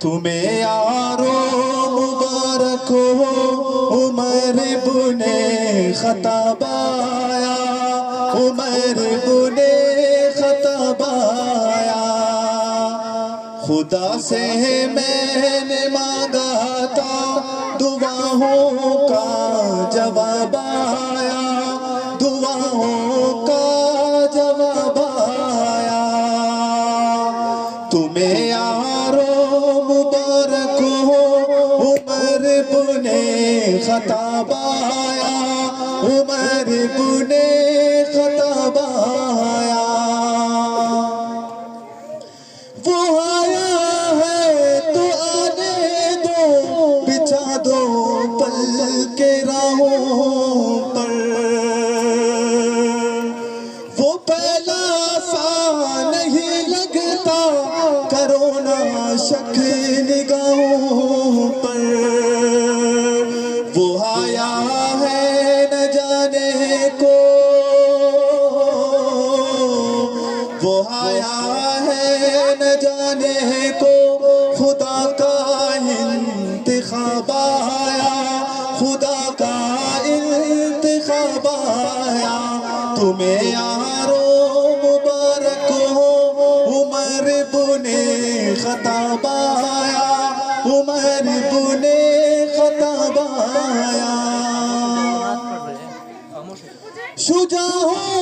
تمہیں یارو مبارک ہو عمر بن خطاب آیا، عمر بن خطاب آیا۔ خدا سے میں نے مانگا تھا دعاؤں کا جواب آیا، دعاؤں کا جواب آیا۔ تمہیں یارو مبارک ہو عمر بن خطاب آیا، عمر بن خطاب آیا۔ وہ آیا ہے تو آنے دو، بچھا دو پل کے راہوں پر۔ وہ پہلا سا نہیں لگتا، کرو نا شک نگاہوں پر۔ وہ آیا ہے نہ جانے کو، وہ آیا ہے نہ جانے کو، خدا کا انتخاب آیا، خدا کا انتخاب آیا۔ تمہیں یارو مبارک ہو عمر بن خطاب آیا، عمر بن خطاب آیا۔ شجاع